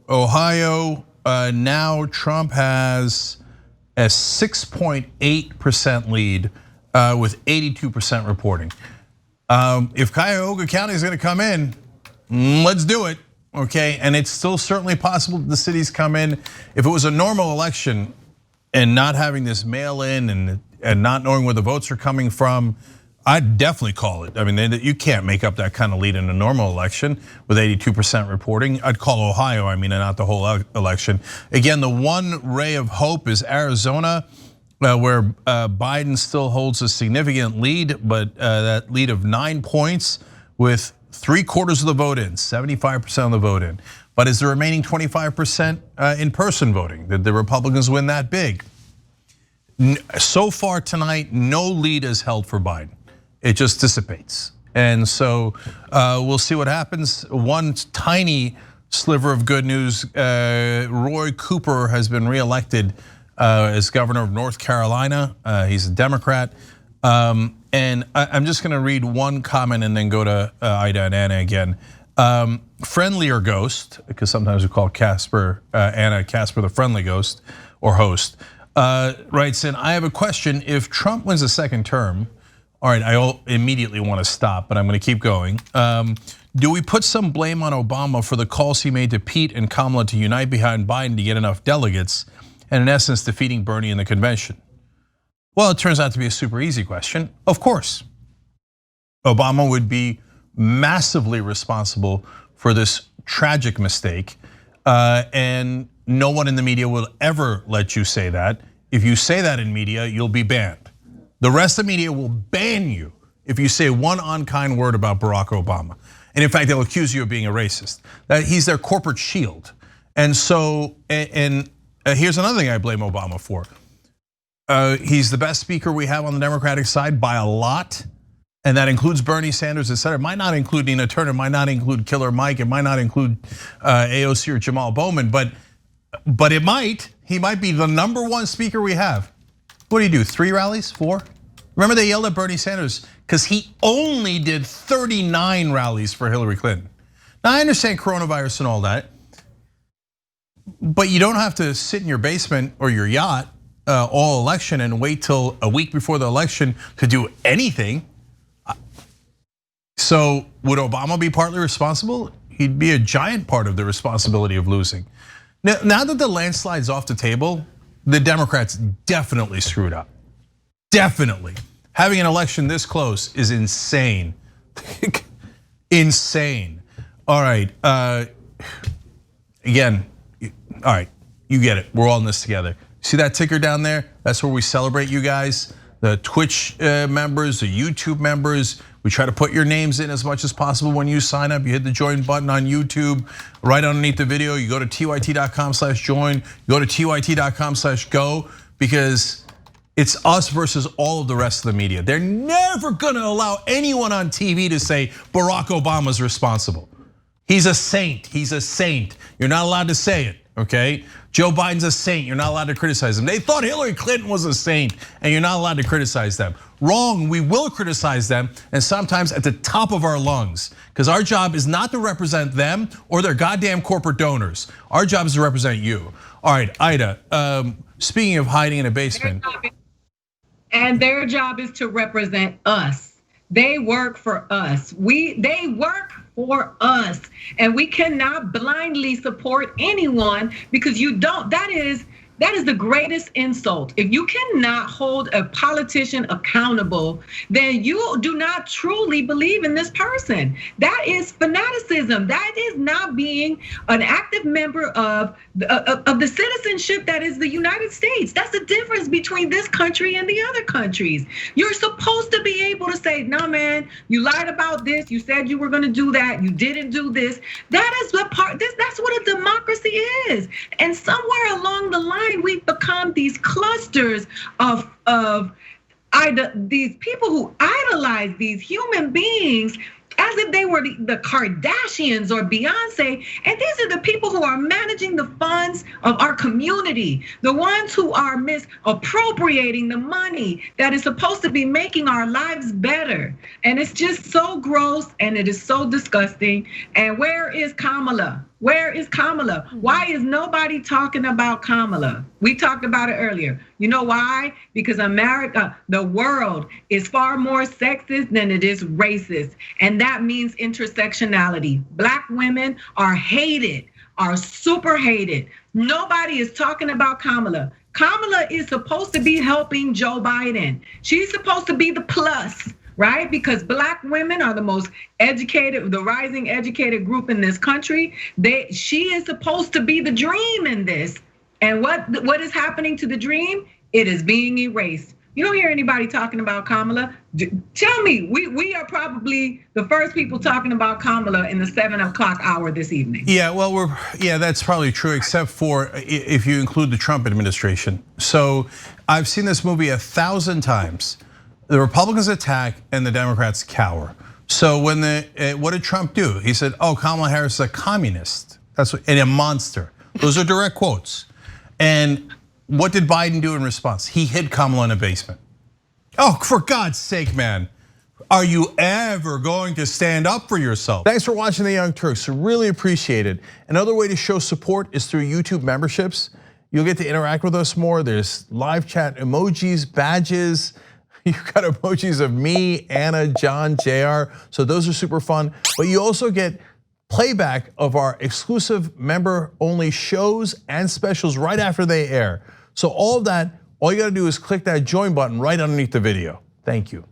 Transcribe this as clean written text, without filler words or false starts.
Ohio, now Trump has a 6.8% lead with 82% reporting. If Cuyahoga County is going to come in, let's do it, okay? And it's still certainly possible that the cities come in. If it was a normal election and not having this mail-in and not knowing where the votes are coming from, I'd definitely call it. I mean, you can't make up that kind of lead in a normal election with 82% reporting. I'd call Ohio, and not the whole election. Again, the one ray of hope is Arizona, where Biden still holds a significant lead, but that lead of 9 points with 3/4 of the vote in, 75% of the vote in. But is the remaining 25% in-person voting? Did the Republicans win that big? So far tonight, no lead is held for Biden. It just dissipates. And so we'll see what happens. One tiny sliver of good news, Roy Cooper has been reelected as governor of North Carolina. He's a Democrat. And I'm just gonna read one comment and then go to Ida and Anna again. Friendlier ghost, because sometimes we call Anna Casper the friendly ghost or host, writes in, I have a question. If Trump wins a second term, all right, I immediately want to stop, but I'm going to keep going. Do we put some blame on Obama for the calls he made to Pete and Kamala to unite behind Biden to get enough delegates, and in essence defeating Bernie in the convention? Well, it turns out to be a super easy question. Of course, Obama would be massively responsible for this tragic mistake, and no one in the media will ever let you say that. If you say that in media, you'll be banned. The rest of the media will ban you if you say one unkind word about Barack Obama. And in fact, they'll accuse you of being a racist. That he's their corporate shield. And so, here's another thing I blame Obama for. He's the best speaker we have on the Democratic side by a lot. And that includes Bernie Sanders, et cetera. It might not include Nina Turner, might not include Killer Mike, it might not include AOC or Jamal Bowman, but it might. He might be the #1 speaker we have. What do you do, 3 rallies, 4? Remember they yelled at Bernie Sanders because he only did 39 rallies for Hillary Clinton. Now I understand coronavirus and all that, but you don't have to sit in your basement or your yacht all election and wait till a week before the election to do anything. So would Obama be partly responsible? He'd be a giant part of the responsibility of losing. Now that the landslide's off the table, the Democrats definitely screwed up. Definitely. Having an election this close is insane. Insane. All right, again, all right, you get it. We're all in this together. See that ticker down there? That's where we celebrate you guys. The Twitch members, the YouTube members. We try to put your names in as much as possible when you sign up. You hit the join button on YouTube. Right underneath the video, you go to tyt.com/join. You go to tyt.com/go, because it's us versus all of the rest of the media. They're never gonna allow anyone on TV to say Barack Obama's responsible. He's a saint, he's a saint. You're not allowed to say it, okay? Joe Biden's a saint, you're not allowed to criticize him. They thought Hillary Clinton was a saint and you're not allowed to criticize them. Wrong, we will criticize them, and sometimes at the top of our lungs, because our job is not to represent them or their goddamn corporate donors. Our job is to represent you. All right, Ida, speaking of hiding in a basement. And their job is to represent us. They work for us. They work for us, and we cannot blindly support anyone because you don't. That is the greatest insult. If you cannot hold a politician accountable, then you do not truly believe in this person. That is fanaticism. That is not being an active member of the citizenship that is the United States. That's the difference between this country and the other countries. You're supposed to be able to say, no man, you lied about this. You said you were gonna do that. You didn't do this. That is the part, that's what a democracy is. And somewhere along the line, we've become these clusters of these people who idolize these human beings as if they were the Kardashians or Beyonce. And these are the people who are managing the funds of our community, the ones who are misappropriating the money that is supposed to be making our lives better. And it's just so gross and it is so disgusting. And where is Kamala? Where is Kamala? Why is nobody talking about Kamala? We talked about it earlier. You know why? Because America, the world, is far more sexist than it is racist. And that means intersectionality. Black women are hated, are super hated. Nobody is talking about Kamala. Kamala is supposed to be helping Joe Biden. She's supposed to be the plus, right? Because Black women are the most educated, the rising educated group in this country. She is supposed to be the dream in this. And what is happening to the dream? It is being erased. You don't hear anybody talking about Kamala. Tell me, we are probably the first people talking about Kamala in the 7 o'clock hour this evening. Yeah, well, that's probably true, except for if you include the Trump administration. So I've seen this movie 1,000 times. The Republicans attack and the Democrats cower. So what did Trump do? He said, "Oh, Kamala Harris is a communist. And a monster." Those are direct quotes. And what did Biden do in response? He hid Kamala in a basement. Oh, for God's sake, man. Are you ever going to stand up for yourself? Thanks for watching The Young Turks. Really appreciate it. Another way to show support is through YouTube memberships. You'll get to interact with us more. There's live chat emojis, badges. You've got emojis of me, Anna, John, JR. So those are super fun. But you also get playback of our exclusive member-only shows and specials right after they air. So all of that, all you gotta do is click that join button right underneath the video. Thank you.